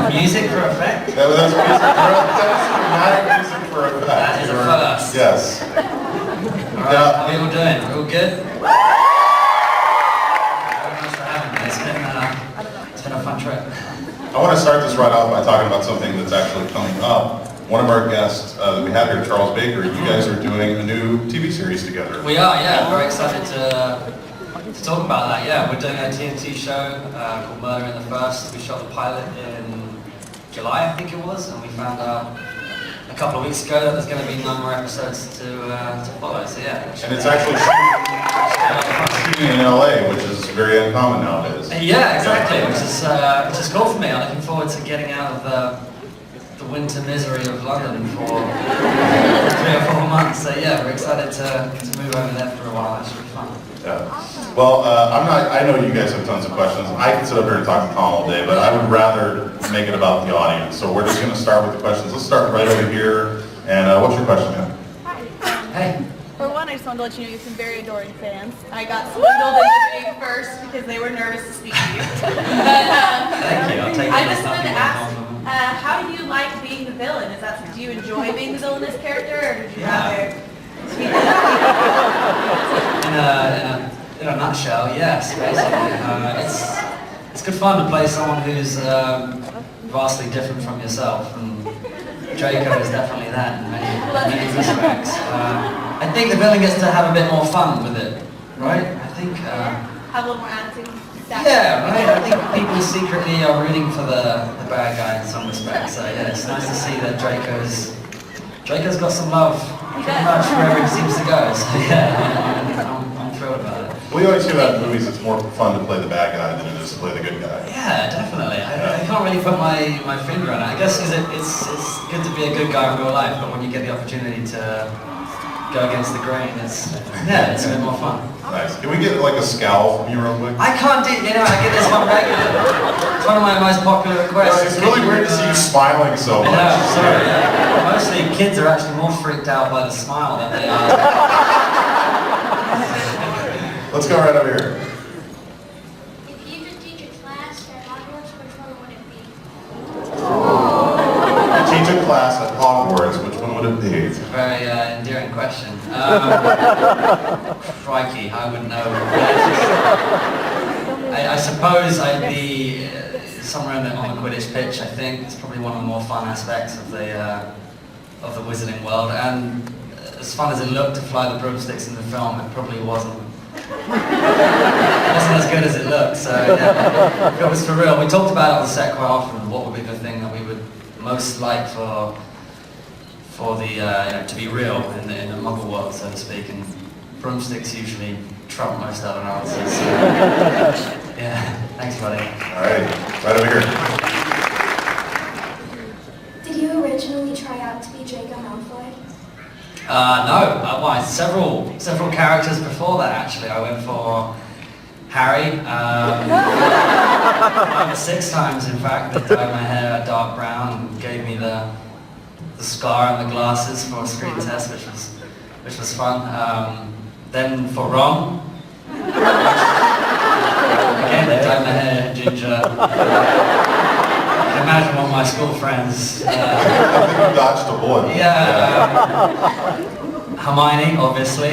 Music for effect? That's music for effect. That is a first. Yes. Alright, how are you all doing? All good? Very much for having me. It's been a fun trip. I want to start this right off by talking about something that's actually coming up. One of our guests that we had here, Charles Baker, you guys are doing a new TV series together. We are, yeah. Very excited to talk about that. Yeah, we're doing a TNT show called Murder in the First. We shot the pilot in July, I think it was, and we found out a couple of weeks ago that there's going to be 9 more episodes to follow. So yeah. And it's actually shooting in LA, which is very uncommon nowadays. Yeah, exactly. Which is cool for me. I'm looking forward to getting out of the winter misery of London for 3 or 4 months. So yeah, we're excited to move over there for a while. It's really fun. Yeah. Well, I know you guys have tons of questions. I can sit up here and talk to Tom all day, but I would rather make it about the audience. So we're just going to start with the questions. Let's start right over here. And what's your question, man? Hi. Hey. For one, I just wanted to let you know you have some very adoring fans. I got swindled into being first because they were nervous to speak to you. But, Thank you. I'll take I it. just wanted to ask, how do you like being the villain? Do you enjoy being the villainous character, or did you rather be the In a nutshell, yes, basically. It's good fun to play someone who's vastly different from yourself, and Draco is definitely that in many respects. I think the villain gets to have a bit more fun with it, right? I think. have a little more attitude? Yeah, right. I think people secretly are rooting for the bad guy in some respects. So yeah, it's nice to see that Draco's got some love pretty much wherever he seems to go. So yeah, I'm thrilled about it. We always hear that in movies it's more fun to play the bad guy than it is to play the good guy. Yeah, definitely. I can't really put my finger on it. I guess because it's good to be a good guy in real life, but when you get the opportunity to go against the grain, it's a bit more fun. Nice. Can we get like a scowl from you real quick? I can't do, I get this one regular. It's one of my most popular requests. It's really weird to see you smiling so much. Yeah, sorry. Yeah. Mostly kids are actually more freaked out by the smile than they are. Let's go right over here. If you could teach a class at Hogwarts, which one would it be? Teach a class at Hogwarts, which one would it be? It's a very endearing question. Crikey, I wouldn't know. I suppose I'd be somewhere on the Quidditch pitch. I think it's probably one of the more fun aspects of the wizarding world. And as fun as it looked to fly the broomsticks in the film, it probably wasn't. It wasn't as good as it looked. So yeah, if it was for real, we talked about it on set quite often. What would be the thing that we would most like for the to be real in the Muggle world, so to speak, and broomsticks usually trump most other answers. So, yeah, thanks, buddy. All right, right over here. Did you originally try out to be Draco Malfoy? No, well, several characters before that actually. I went for Harry. 6 times, in fact. They dyed my hair dark brown and gave me the scar and the glasses for a screen test, which was fun. Then for Ron, again they dyed my hair ginger. I can imagine what my school friends. I think you dodged a bullet. Yeah. Hermione, obviously.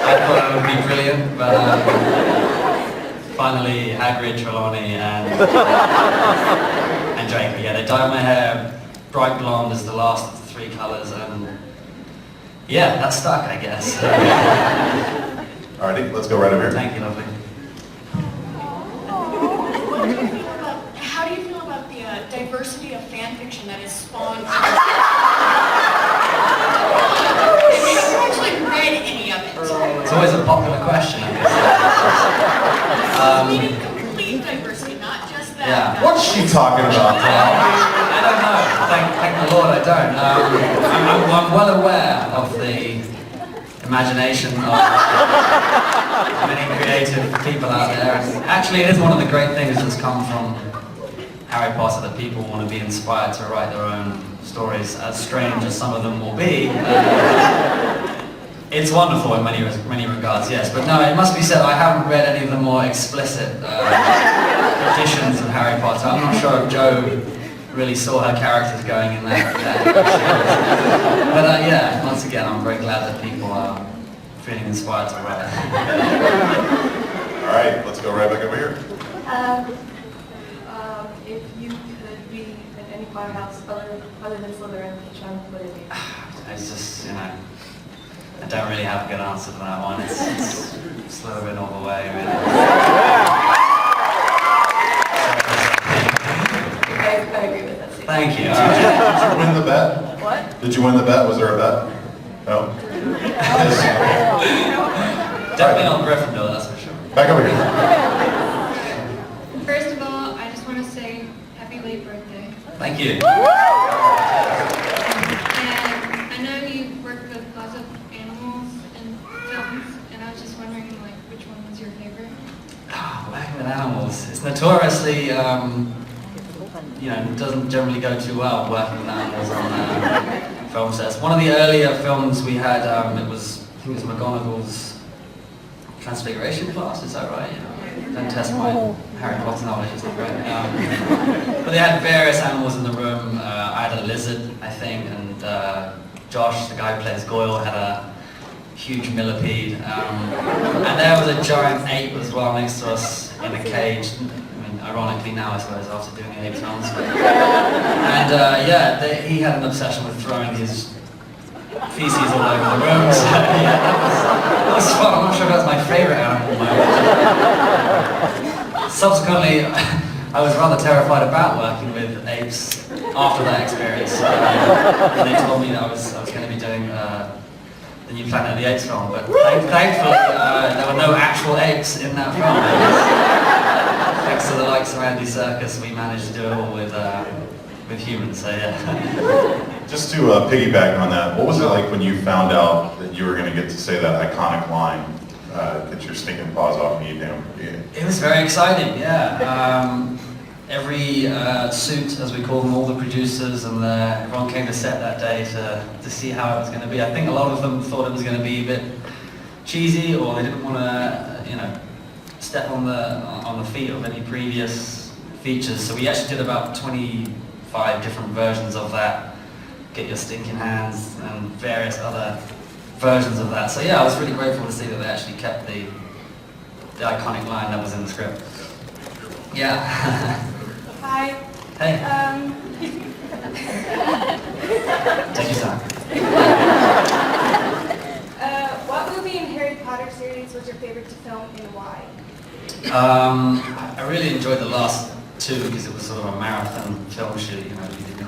I thought it would be brilliant, but finally Hagrid, Trelawney, and Draco. Yeah, they dyed my hair bright blonde as the last of the 3 colours, and yeah, that stuck, I guess. Alrighty, let's go right over here. Thank you, lovely. How do you feel about the diversity of fan fiction that is spawned? Have you actually read any of it? It's always a popular question, I We need complete diversity, not just that. Yeah. What's she talking about, Tom? I don't know. Thank the Lord, I don't. I'm well aware of the imagination of many creative people out there. And actually, it is one of the great things that's come from Harry Potter, that people want to be inspired to write their own stories, as strange as some of them will be. It's wonderful in many regards, yes. But no, it must be said, I haven't read any of the more explicit editions of Harry Potter. I'm not sure if Joe really saw her characters going in that but yeah, once again, I'm very glad that people are feeling inspired to write. All right, let's go right back over here. If you could be in any firehouse other than Slytherin, which one would it be? It's just, you know, I don't really have a good answer for that one. It's Slytherin all the way, really. I agree with that. Thank you. Did you win the bet? What? Did you win the bet? Was there a bet? No? Yes. Definitely not Gryffindor, that's for sure. Back over here. First of all, I just want to say happy late birthday. Thank you. And I know you worked with lots of animals and films, and I was just wondering, like, which one was your favorite? Working with animals. It's notoriously, you know, doesn't generally go too well working with animals on film sets. One of the earlier films we had, I think it was McGonagall's Transfiguration class, is that right? Don't test my Harry Potter knowledge, it's not great. But they had various animals in the room. I had a lizard, I think, and Josh, the guy who plays Goyle, had a huge millipede. And there was a giant ape as well next to us in a cage. I mean, ironically now, I suppose, after doing ape films. And yeah, he had an obsession with throwing his feces all over the room. So yeah, that was fun. I'm not sure if that's my favourite animal. Subsequently, I was rather terrified about working with apes after that experience. And they told me that I was going to be doing the new Planet of the Apes film, but thankfully there were no actual apes in that film. Thanks to the likes of Andy Serkis, we managed to do it all with humans, so yeah. Just to piggyback on that, what was it like when you found out that you were going to get to say that iconic line, get your stinking paws off me, you damn idiot? It was very exciting, yeah. Every suit, as we call them, all the producers and everyone came to set that day to see how it was going to be. I think a lot of them thought it was going to be a bit cheesy, or they didn't want to, you know, step on the feet of any previous features. So we actually did about 25 different versions of that. Get your stinking hands and various other versions of that. So yeah, I was really grateful to see that they actually kept the iconic line that was in the script. Yeah. Hi. Hey. Take your time. What movie in Harry Potter series was your favorite to film and why? I really enjoyed the last two because it was sort of a marathon film shoot. You know, we did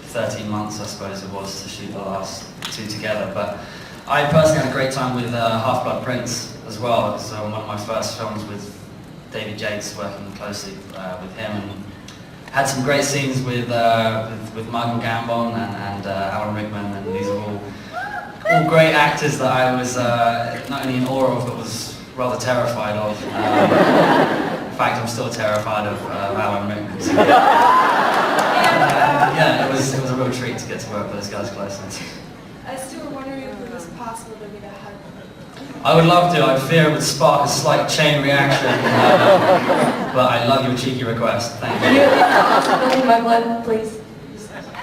13 months, I suppose it was, to shoot the last two together. But I personally had a great time with Half-Blood Prince as well. It was one of my first films with David Yates, working closely with him, and had some great scenes with Michael Gambon and Alan Rickman, and these are all great actors that I was not only in awe of, but was rather terrified of. In fact, I'm still terrified of Alan Rickman. So, yeah, it was a real treat to get to work with those guys closely. I still were wondering if it was possible to get a hug. I would love to. I fear it would spark a slight chain reaction. But I love your cheeky request. Thank Can you. you call us Filthy Mudblood, please?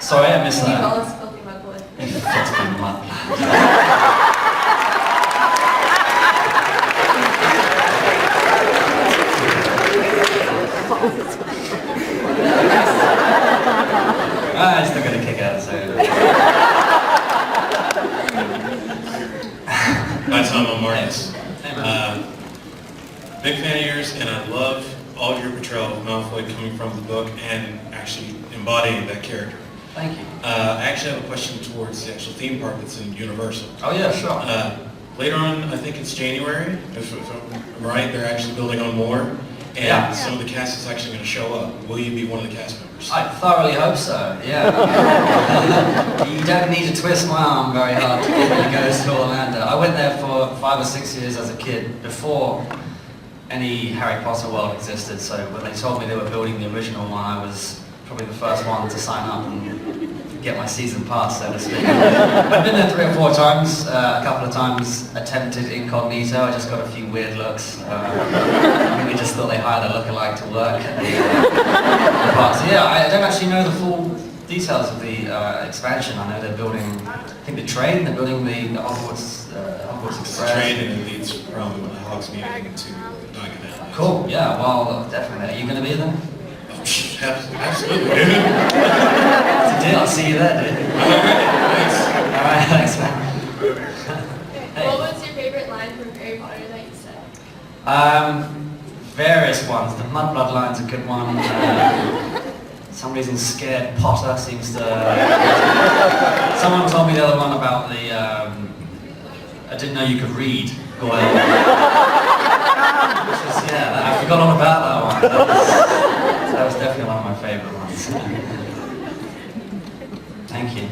Sorry, I missed Can you that. call us Filthy Mudblood? Filthy mudblood. I'm still gonna kick out, so. Hi Tom, I'm Marcus. Hey, man. Big fan of yours, and I love all of your portrayal of Malfoy coming from the book and actually embodying that character. Thank you. I actually have a question towards the actual theme park that's in Universal. Oh yeah, sure. Later on, I think it's January, if I'm right, they're actually building on more, and Yeah. some of the cast is actually going to show up. Will you be one of the cast members? I thoroughly hope so, yeah. You don't need to twist my arm very hard to get me to go to Orlando. I went there for 5 or 6 years as a kid, before any Harry Potter world existed, so when they told me they were building the original one, I was probably the first one to sign up and get my season pass, so to speak. I've been there 3 or 4 times, a couple of times attempted incognito, I just got a few weird looks. I mean, maybe just thought they hired a lookalike to work at the park. So yeah, I don't actually know the full details of the expansion. I know they're building, I think the train, they're building the Hogwarts It's Express. a train and it leads from Hogsmeade to Diagon Alley. Cool, yeah, well, definitely. Are you going to be there? Absolutely, dude. It's a deal, I'll see you there, dude. Thanks. Alright, thanks, man. Hey. What was your favorite line from Harry Potter that you said? Various ones. The Mudblood line's a good one. Some reason scared Potter seems to... Someone told me the other one about the... I didn't know you could read, Goyle. Which was, yeah, I forgot all about that one. That was definitely one of my favourite ones. Thank you.